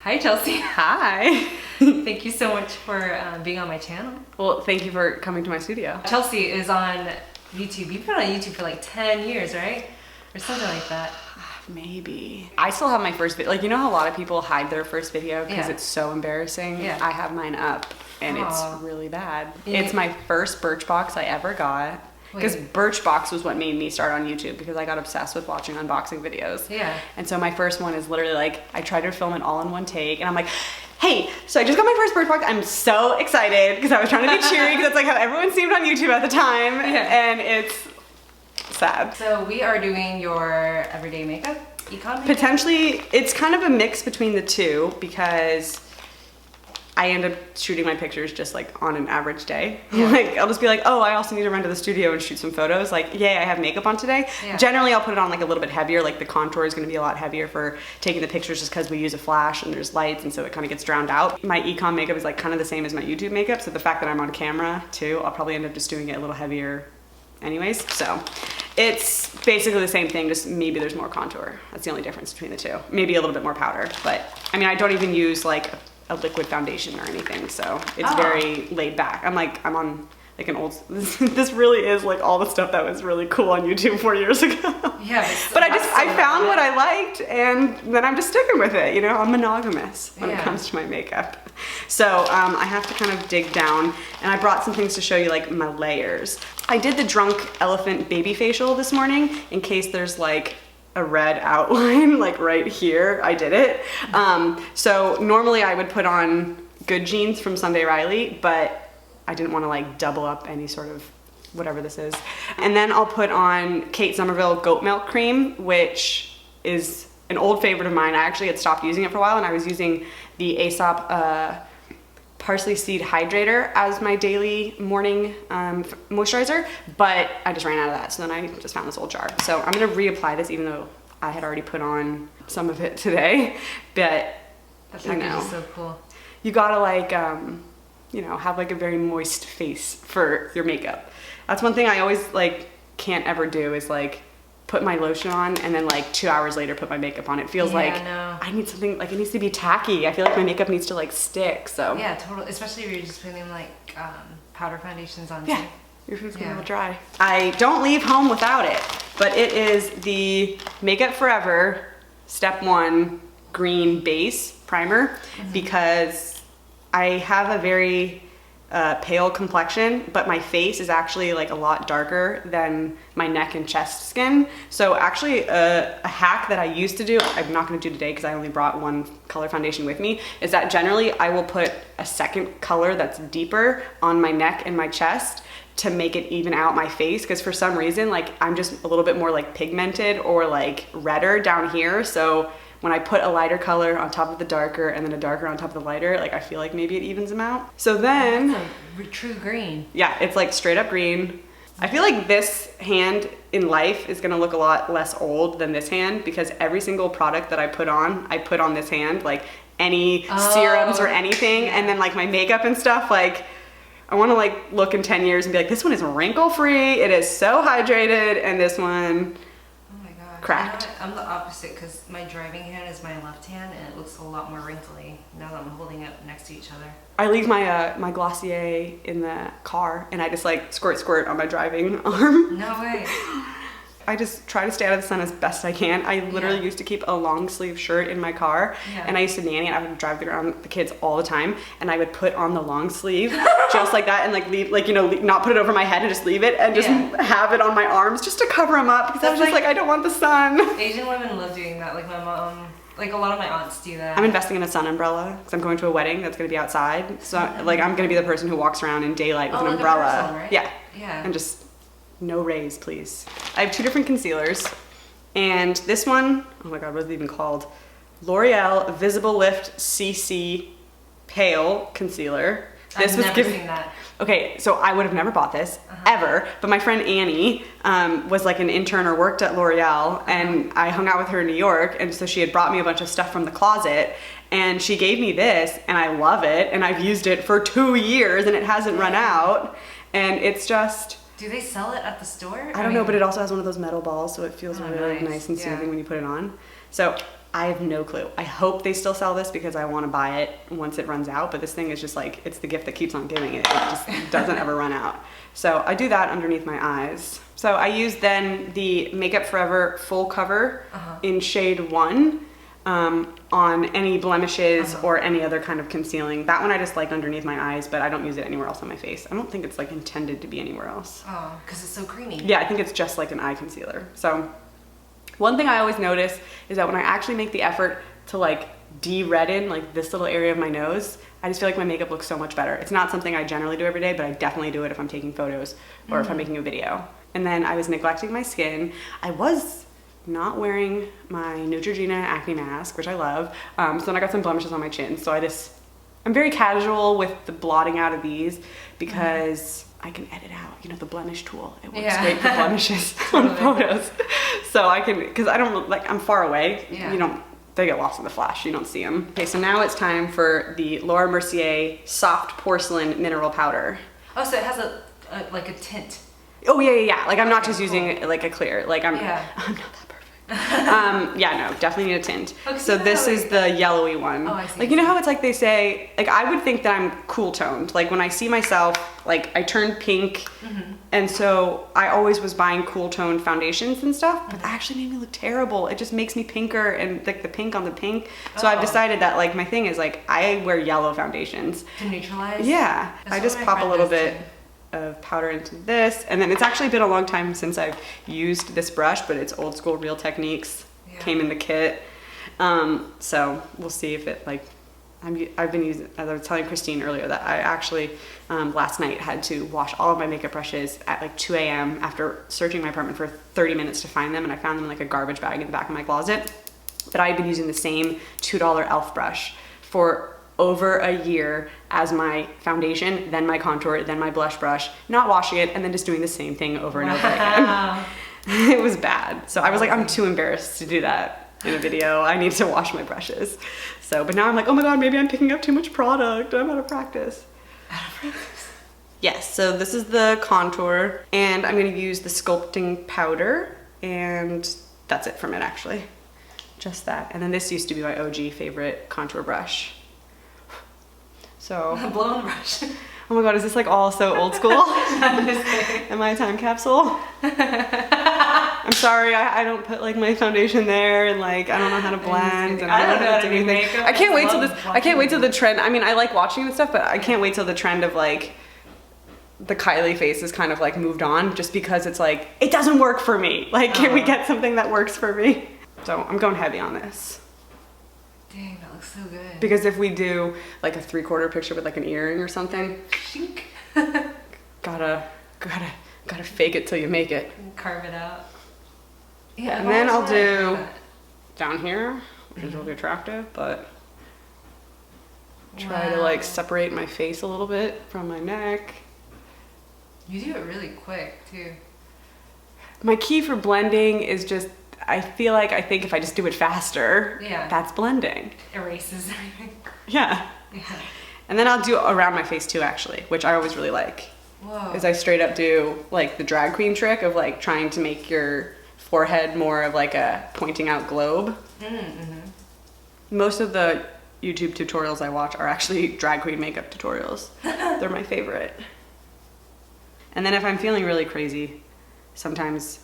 Hi, Chelsea. Hi. Thank you so much for being on my channel. Well, thank you for coming to my studio. Chelsea is on YouTube. You've been on YouTube for like 10 years, right? Or something like that. Maybe. I still have my first video. Like, you know how a lot of people hide their first video because it's so embarrassing? Yeah. I have mine up and it's really bad. Yeah. It's my first Birchbox I ever got. Because Birchbox was what made me start on YouTube because I got obsessed with watching unboxing videos. Yeah. And so my first one is literally like, I tried to film it all in one take and I'm like, hey, so I just got my first Birchbox. I'm so excited because I was trying to be cheery because that's like how everyone seemed on YouTube at the time. Yeah. And it's sad. So we are doing your everyday makeup, econ makeup? Potentially, it's kind of a mix between the two because I end up shooting my pictures just like on an average day. Yeah. Like I'll just be like, oh, I also need to run to the studio and shoot some photos. Like, yay, I have makeup on today. Yeah. Generally, I'll put it on like a little bit heavier. Like the contour is gonna be a lot heavier for taking the pictures just because we use a flash and there's lights and so it kind of gets drowned out. My econ makeup is like kind of the same as my YouTube makeup. So the fact that I'm on camera too, I'll probably end up just doing it a little heavier anyways. So it's basically the same thing, just maybe there's more contour. That's the only difference between the two. Maybe a little bit more powder, but I mean, I don't even use like a liquid foundation or anything, so it's very laid back. I'm on like an old, this really is like all the stuff that was really cool on YouTube 4 years ago. Yeah, but I found what I liked and then I'm just sticking with it, you know? I'm monogamous when it comes to my makeup. So I have to kind of dig down and I brought some things to show you like my layers. I did the Drunk Elephant baby facial this morning in case there's like a red outline like right here. I did it. So normally I would put on Good Jeans from Sunday Riley, but I didn't want to like double up any sort of whatever this is. And then I'll put on Kate Somerville Goat Milk Cream, which is an old favorite of mine. I actually had stopped using it for a while and I was using the Aesop Parsley Seed Hydrator as my daily morning moisturizer, but I just ran out of that. So then I just found this old jar. So I'm gonna reapply this even though I had already put on some of it today, but that package is so cool. You gotta like, you know, have like a very moist face for your makeup. That's one thing I always like can't ever do is like put my lotion on and then like 2 hours later put my makeup on. It feels like I need something, like it needs to be tacky. I feel like my makeup needs to like stick, so. Yeah, totally, especially if you're just putting like powder foundations on. Yeah, your food's gonna be a little dry. I don't leave home without it, but it is the Makeup Forever Step 1 Green Base Primer because I have a very pale complexion, but my face is actually like a lot darker than my neck and chest skin. So actually a hack that I used to do, I'm not gonna do today because I only brought one color foundation with me, is that generally I will put a second color that's deeper on my neck and my chest to make it even out my face, because for some reason like I'm just a little bit more like pigmented or like redder down here. So when I put a lighter color on top of the darker and then a darker on top of the lighter, like I feel like maybe it evens them out. So then, that's a true green. Yeah, it's like straight up green. I feel like this hand in life is gonna look a lot less old than this hand because every single product that I put on this hand, like any serums or anything, and then like my makeup and stuff, like I wanna like look in 10 years and be like, this one is wrinkle free, it is so hydrated, and this one, cracked. You know, I'm the opposite because my driving hand is my left hand and it looks a lot more wrinkly now that I'm holding it next to each other. I leave my my Glossier in the car and I just like squirt on my driving arm. No way. I just try to stay out of the sun as best I can. I literally used to keep a long sleeve shirt in my car and I used to nanny and I would drive around the kids all the time and I would put on the long sleeve just like that and like leave, like, you know, not put it over my head and just leave it and just have it on my arms just to cover them up because I was just like, I don't want the sun. Asian women love doing that. Like my mom, like a lot of my aunts do that. I'm investing in a sun umbrella because I'm going to a wedding that's going to be outside. So like I'm going to be the person who walks around in daylight with an umbrella. Like a person, right? Yeah. And just no rays, please. I have two different concealers, and this one, oh my god, what is it even called? L'Oreal Visible Lift CC Pale Concealer. I've never seen that. Okay, so I would have never bought this, ever, but my friend Annie was like an intern or worked at L'Oreal, and I hung out with her in New York, and so she had brought me a bunch of stuff from the closet, and she gave me this, and I love it, and I've used it for 2 years, and it hasn't run out, and it's just... Do they sell it at the store? I don't know, but it also has one of those metal balls, so it feels really nice and soothing when you put it on. So I have no clue. I hope they still sell this because I want to buy it once it runs out. But this thing is just like, it's the gift that keeps on giving. It just doesn't ever run out. So I do that underneath my eyes. So I use then the Makeup Forever Full Cover in shade 1 on any blemishes or any other kind of concealing. That one I just like underneath my eyes, but I don't use it anywhere else on my face. I don't think it's like intended to be anywhere else. Oh, because it's so creamy. Yeah, I think it's just like an eye concealer. So one thing I always notice is that when I actually make the effort to like de-redden like this little area of my nose, I just feel like my makeup looks so much better. It's not something I generally do every day, but I definitely do it if I'm taking photos or if I'm making a video. And then I was neglecting my skin. I was not wearing my Neutrogena acne mask, which I love. So then I got some blemishes on my chin. So I'm very casual with the blotting out of these because I can edit out, you know, the blemish tool. It works great for blemishes on photos. So I can, because I don't, like, I'm far away. You don't, they get lost in the flash. You don't see them. Okay, so now it's time for the Laura Mercier Soft Porcelain Mineral Powder. Oh, so it has like a tint. Oh, yeah. Like, I'm not just using like a clear. Like, I'm not that perfect. Yeah, no, definitely need a tint. Okay, so this is the yellowy one. Oh, I see. Like, you know how it's like they say, like, I would think that I'm cool toned. Like, when I see myself, like, I turn pink. And so I always was buying cool toned foundations and stuff, but that actually made me look terrible. It just makes me pinker and like the pink on the pink. So I've decided that like my thing is like, I wear yellow foundations. To neutralize? Yeah. I just pop a little bit of powder into this, and then it's actually been a long time since I've used this brush, but it's old school Real Techniques. Came in the kit. So we'll see if it like, I've been using, as I was telling Christine earlier, that I actually last night had to wash all of my makeup brushes at like 2 a.m. after searching my apartment for 30 minutes to find them, and I found them in like a garbage bag in the back of my closet. But I had been using the same $2 e.l.f. brush for over a year as my foundation, then my contour, then my blush brush, not washing it, and then just doing the same thing over and over again. It was bad. So I was like, I'm too embarrassed to do that in a video. I need to wash my brushes. So, but now I'm like, oh my God, maybe I'm picking up too much product. I'm out of practice. Yes, so this is the contour, and I'm gonna use the sculpting powder, and that's it from it actually. Just that. And then this used to be my OG favorite contour brush. So blow on the brush. Oh my God, is this like all so old school? Am I a time capsule? I'm sorry, I don't put like my foundation there, and like I don't know how to blend, and I don't know how to do anything. I can't wait till this. I can't wait till the trend. I mean, I like watching and stuff, but I can't wait till the trend of like the Kylie face is kind of like moved on, just because it's like it doesn't work for me. Like, can we get something that works for me? So I'm going heavy on this. Dang, that looks so good. Because if we do like a 3/4 picture with like an earring or something, gotta fake it till you make it. Carve it out. Yeah, and then I'll do down here, which is really attractive, but try to like separate my face a little bit from my neck. You do it really quick too. My key for blending is just, I think if I just do it faster, that's blending. Erases everything. Yeah. And then I'll do around my face too, actually, which I always really like. Whoa. Is I straight up do like the drag queen trick of like trying to make your forehead more of like a pointing out globe. Most of the YouTube tutorials I watch are actually drag queen makeup tutorials. They're my favorite. And then if I'm feeling really crazy, sometimes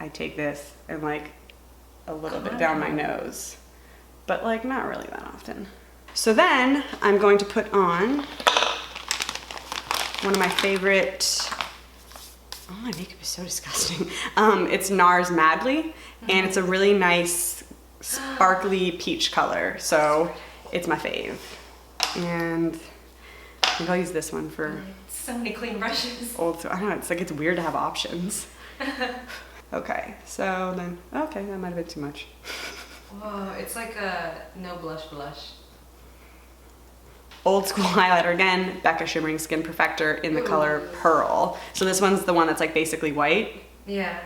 I take this and like a little bit down my nose, but like not really that often. So then I'm going to put on one of my favorite, oh, my makeup is so disgusting. It's NARS Madly, and it's a really nice sparkly peach color. So it's my fave. And I think I'll use this one for so many clean brushes. Old, I don't know, it's like it's weird to have options. Okay, so then, okay, that might have been too much. Whoa, it's like a no blush blush. Old school highlighter again, Becca Shimmering Skin Perfector in the color Pearl. So this one's the one that's like basically white. Yeah.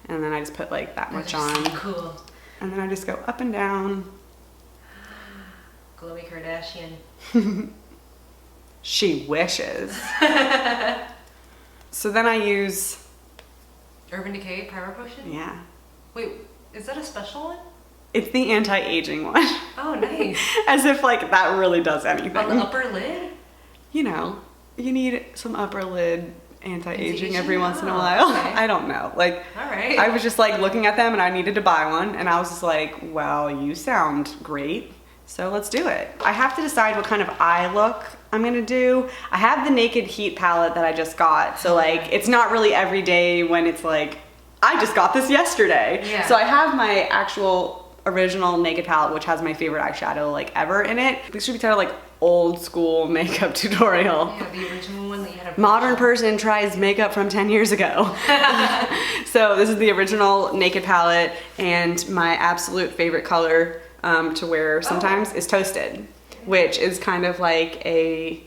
And then I just put like that much on. So cool. And then I just go up and down. Glowy Kardashian. She wishes. So then I use Urban Decay Primer Potion? Yeah. Wait, is that a special one? It's the anti-aging one. Oh, nice. As if like that really does anything. On the upper lid? You know, you need some upper lid anti-aging Anti-aging? every once in a Oh, while. okay. I don't know. Like, All right. I was just like looking at them and I needed to buy one. And I was just like, well, you sound great. So let's do it. I have to decide what kind of eye look I'm gonna do. I have the Naked Heat palette that I just got. So like, it's not really every day when it's like, I just got this yesterday. Yeah. So I have my actual original Naked palette, which has my favorite eyeshadow like ever in it. This should be titled like old school makeup tutorial. Yeah, the original one that you had a Modern person tries makeup from 10 years ago. So this is the original Naked palette, and my absolute favorite color to wear sometimes is Toasted, which is kind of like a,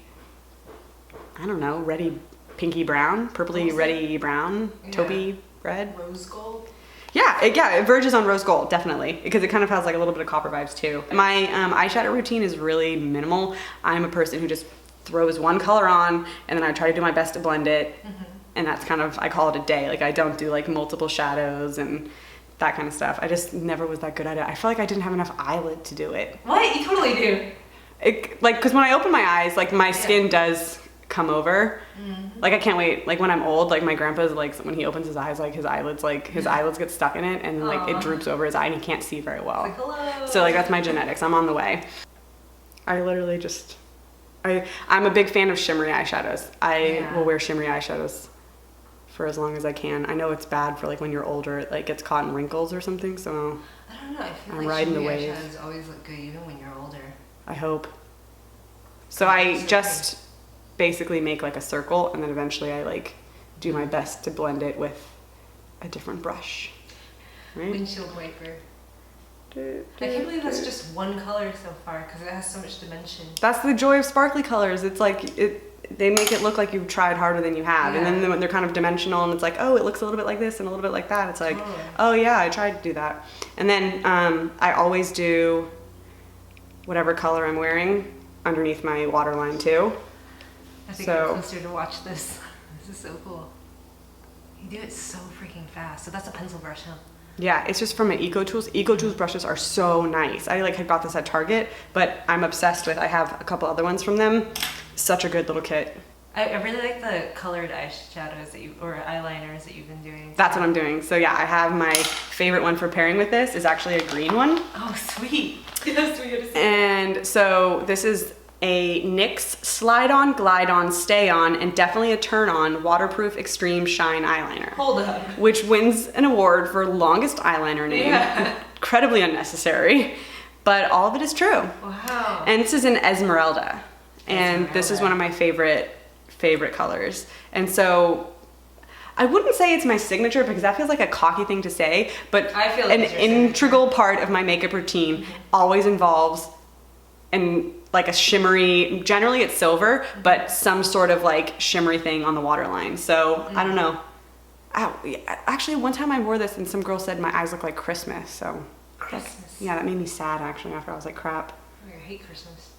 I don't know, reddy pinky brown, purpley reddy brown, taupey red. Rose gold. Yeah, it verges on rose gold, definitely, because it kind of has like a little bit of copper vibes too. My eyeshadow routine is really minimal. I'm a person who just throws one color on and then I try to do my best to blend it. And that's kind of, I call it a day. Like I don't do like multiple shadows and that kind of stuff. I just never was that good at it. I feel like I didn't have enough eyelid to do it. What? You totally do. Like, cause when I open my eyes, like my skin does come over. Like I can't wait. Like when I'm old, like my grandpa's like when he opens his eyes, like his eyelids get stuck in it and like it droops over his eye and he can't see very well. Like, hello. So like that's my genetics. I'm on the way. I literally just, I'm a big fan of shimmery eyeshadows. I will wear shimmery eyeshadows for as long as I can. I know it's bad for like when you're older, it like gets caught in wrinkles or something. So I don't know. I feel I'm like riding the shimmery wave. eyeshadows always look good even when you're older. I hope. So I just basically make like a circle and then eventually I like do my best to blend it with a different brush. Right? Windshield wiper. I can't believe that's just one color so far because it has so much dimension. That's the joy of sparkly colors. It's like they make it look like you've tried harder than you have. And then when they're kind of dimensional and it's like, oh, it looks a little bit like this and a little bit like that. It's like, oh yeah, I tried to do that. And then I always do whatever color I'm wearing underneath my waterline too. I think I'm closer to watch this. This is so cool. You do it so freaking fast. So that's a pencil brush, huh? Yeah, it's just from my EcoTools. EcoTools brushes are so nice. I like had got this at Target, but I'm obsessed with, I have a couple other ones from them. Such a good little kit. I really like the colored eyeshadows or eyeliners that you've been doing. That's what I'm doing. So yeah, I have my favorite one for pairing with this is actually a green one. Oh, sweet. Yes, we gotta see. And so this is a NYX Slide On, Glide On, Stay On, and definitely a Turn On Waterproof Extreme Shine Eyeliner. Hold up. Which wins an award for longest eyeliner name. Yeah. Incredibly unnecessary, but all of it is true. Wow. And this is an Esmeralda. And this is one of my favorite colors. And so I wouldn't say it's my signature because that feels like a cocky thing to say, but I feel like an it's your signature. integral part of my makeup routine always involves like a shimmery, generally it's silver, but some sort of like shimmery thing on the waterline. So I don't know. Actually, one time I wore this and some girl said my eyes look like Christmas. So Christmas. yeah, that made me sad actually after I was like, crap. I hate Christmas.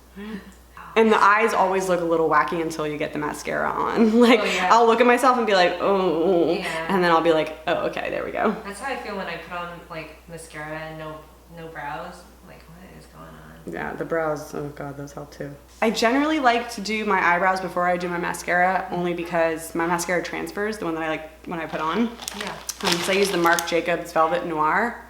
And the eyes always look a little wacky until you get the mascara on. Like, I'll look at myself and be like, oh, and then I'll be like, oh, okay, there we go. That's how I feel when I put on like mascara and no brows. Like, what is going on? Yeah, the brows, oh God, those help too. I generally like to do my eyebrows before I do my mascara, only because my mascara transfers, the one that I like when I put on. Yeah. So I use the Marc Jacobs Velvet Noir,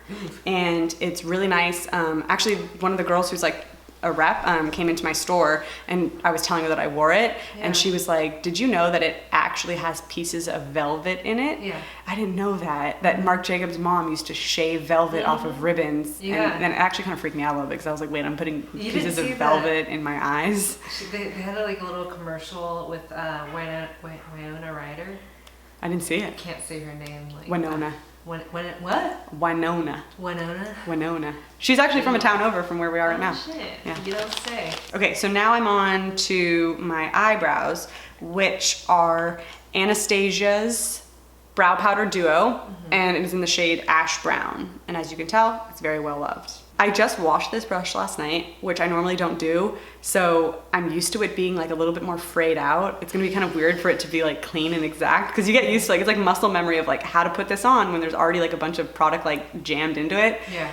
and it's really nice. Actually, one of the girls who's like a rep came into my store and I was telling her that I wore it and she was like, did you know that it actually has pieces of velvet in it? Yeah. I didn't know that Marc Jacobs' mom used to shave velvet off of ribbons. Yeah. And it actually kind of freaked me out a little bit because I was like, wait, I'm putting You pieces of didn't see velvet in my eyes. They had like a little commercial with Winona Ryder. I didn't see I it. can't say her name. Like, Winona. What? Winona. Winona? Winona. She's actually from a town over from where we are right now. Shit. Yeah. You don't say. Okay, so now I'm on to my eyebrows, which are Anastasia's Brow Powder Duo, and it is in the shade Ash Brown. And as you can tell, it's very well loved. I just washed this brush last night, which I normally don't do, so I'm used to it being like a little bit more frayed out. It's gonna be kind of weird for it to be like clean and exact, because you get used to like, it's like muscle memory of like how to put this on when there's already like a bunch of product like jammed into it. Yeah.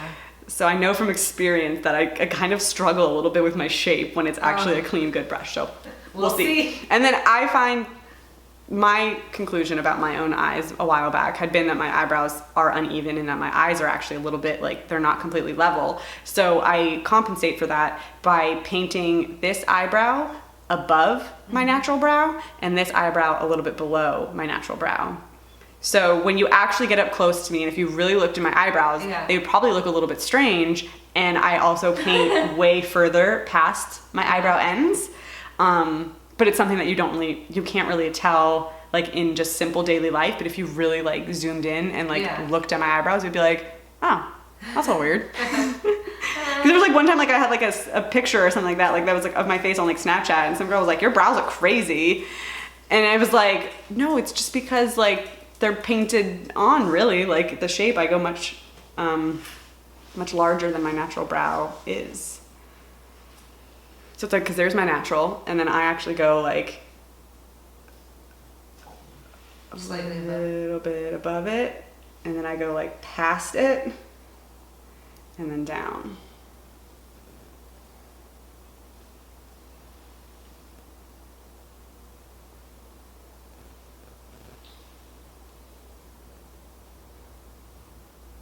So I know from experience that I kind of struggle a little bit with my shape when it's actually a clean, good brush. So we'll see. And then I find my conclusion about my own eyes a while back had been that my eyebrows are uneven and that my eyes are actually a little bit like they're not completely level. So I compensate for that by painting this eyebrow above my natural brow and this eyebrow a little bit below my natural brow. So when you actually get up close to me and if you really looked at my eyebrows, they would probably look a little bit strange. And I also paint way further past my eyebrow ends. But it's something that you can't really tell like in just simple daily life. But if you really like zoomed in and like looked at my eyebrows, you'd be like, oh, that's all weird. Because there was like one time like I had like a picture or something like that was like of my face on like Snapchat and some girl was like, your brows look crazy. And I was like, no, it's just because like they're painted on really. Like the shape, I go much larger than my natural brow is. So it's like, because there's my natural, and then I actually go like slightly a little bit above it, and then I go like past it, and then down.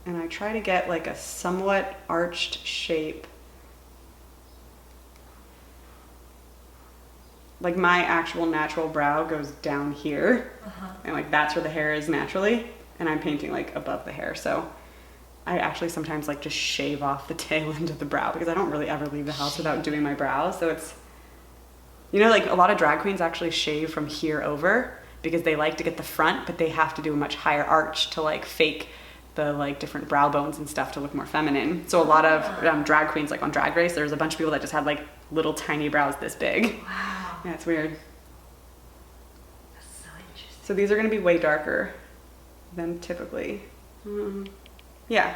And I try to get like a somewhat arched shape. Like my actual natural brow goes down here, and like that's where the hair is naturally, and I'm painting like above the hair. So I actually sometimes like just shave off the tail end of the brow because I don't really ever leave the house without doing my brows. So it's, you know, like a lot of drag queens actually shave from here over because they like to get the front, but they have to do a much higher arch to like fake the like different brow bones and stuff to look more feminine. So a lot of drag queens, like on Drag Race, there's a bunch of people that just had like little tiny brows this big. Wow. Yeah, it's weird. That's so interesting. So these are going to be way darker than typically. Yeah.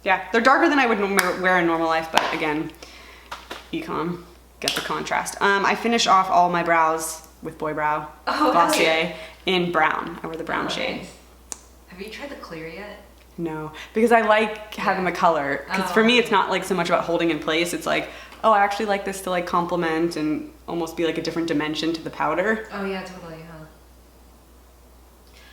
Yeah, they're darker than I would wear in normal life, but again, ecom, get the contrast. I finish off all my brows with Boy Brow Glossier in brown. I wear the brown shade. Nice. Have you tried the clear yet? No, because I like having the color. Because for me, it's not like so much about holding in place. It's like, oh, I actually like this to like complement and almost be like a different dimension to the powder. Oh yeah, totally, huh?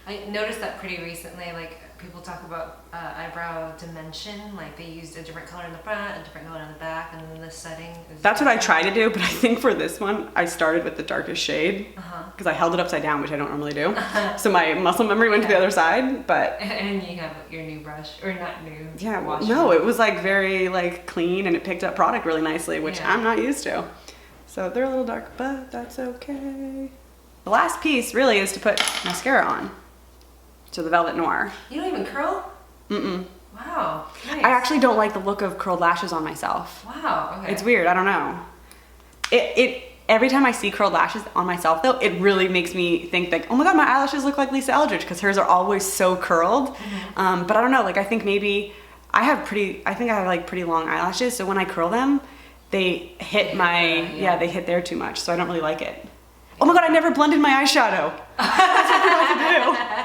I noticed that pretty recently, like people talk about eyebrow dimension, like they used a different color in the front, a different color in the back, and then the setting is That's what I try to do, but I think for this one, I started with the darkest shade because I held it upside down, which I don't normally do. So my muscle memory went to the other side, but... And you have your new brush, or not new. Yeah, no, it was like very like clean and it picked up product really nicely, which I'm not used to. So they're a little dark, but that's okay. The last piece really is to put mascara on. So the Velvet Noir. You don't even curl? Mm-mm. Wow, nice. I actually don't like the look of curled lashes on myself. Wow, okay. It's weird, I don't know. Every time I see curled lashes on myself though, it really makes me think like, oh my god, my eyelashes look like Lisa Eldridge because hers are always so curled. But I don't know, like I think maybe I have like pretty long eyelashes, so when I curl them, they hit they hit there too much, so I don't really like it. Oh my god, I never blended my eyeshadow. That's what I forgot to do.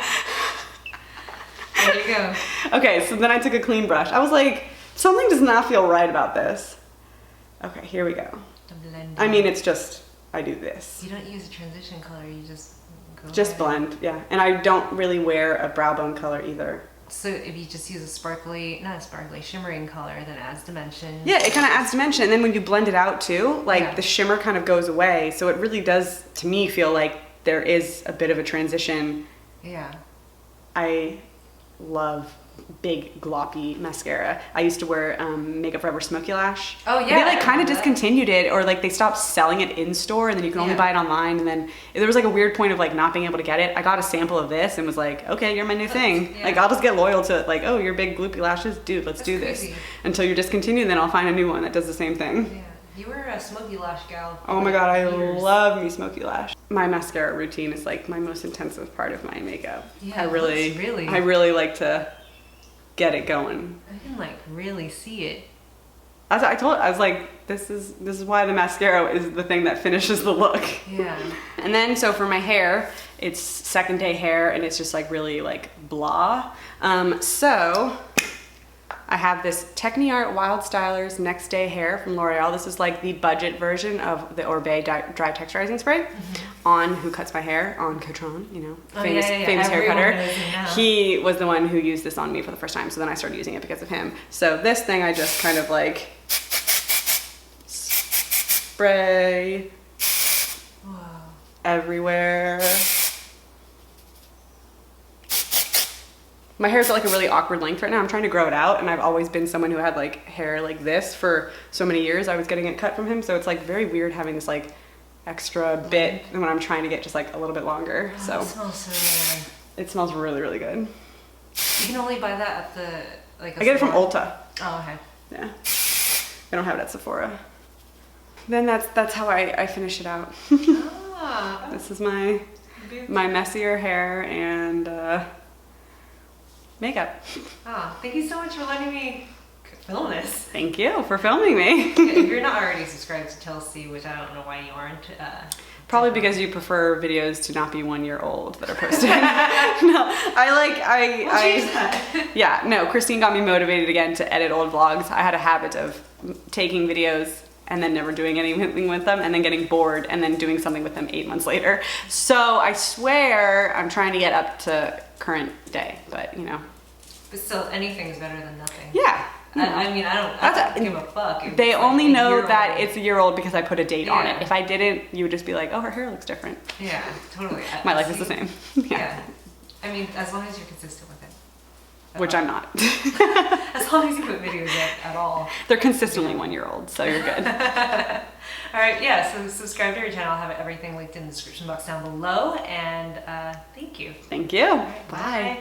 There you go. Okay, so then I took a clean brush. I was like, something does not feel right about this. Okay, here we go. I mean, it's just, I do this. You don't use a transition color, you just go Just blend, yeah. And I don't really wear a brow bone color either. So if you just use a shimmering color, then it adds dimension. Yeah, it kind of adds dimension. And then when you blend it out too, like the shimmer kind of goes away. So it really does, to me, feel like there is a bit of a transition. Yeah. I love big gloppy mascara. I used to wear Makeup Forever Smoky Lash. Oh yeah. They like kind of discontinued it, or like they stopped selling it in store, and then you can only buy it online. And then there was like a weird point of like not being able to get it. I got a sample of this and was like, okay, you're my new thing. Like I'll just get loyal to it. Like, oh, you're big gloopy lashes, dude, let's do this until you're discontinued. And then I'll find a new one that does the same thing. Yeah. You were a smoky lash gal. Oh my god, I love me smoky lash. My mascara routine is like my most intensive part of my makeup. Yeah, I really like to get it going. I can like really see it. as I was like, this is why the mascara is the thing that finishes the look. Yeah. And then, so for my hair, it's second day hair, and it's just like really like blah. So I have this Techniart Wild Stylers Next Day Hair from L'Oreal. This is like the budget version of the Orbea dry texturizing spray. On Who Cuts My Hair, on Cotron, you know, famous hair cutter. He was the one who used this on me for the first time, so then I started using it because of him. So this thing I just kind of like spray everywhere. My hair's at like a really awkward length right now. I'm trying to grow it out, and I've always been someone who had like hair like this for so many years. I was getting it cut from him, so it's like very weird having this like extra bit when I'm trying to get just like a little bit longer. So it smells so good. It smells really, really good. You can only buy that at the like. I get it from Ulta. Oh, okay. Yeah, I don't have it at Sephora. Then that's how I finish it out. This is my messier hair and makeup. Thank you so much for letting me film this. Thank you for filming me. If you're not already subscribed to Chelsea, which I don't know why you aren't. Probably because you prefer videos to not be 1 year old that are posted. Yeah, no, Christine got me motivated again to edit old vlogs. I had a habit of taking videos and then never doing anything with them, and then getting bored and then doing something with them 8 months later. So I swear I'm trying to get up to current day, but you know. But still, anything's better than nothing. Yeah. I mean, I don't give a fuck. They only know that it's a year old because I put a date on it. If I didn't, you would just be like, oh, her hair looks different. Yeah, totally. My life is the same. Yeah. I mean, as long as you're consistent with it. Which I'm not. As long as you put videos up at all. They're consistently 1 year old, so you're good. All right, yeah, so subscribe to your channel. I'll have everything linked in the description box down below. And thank you. Thank you. Right, bye.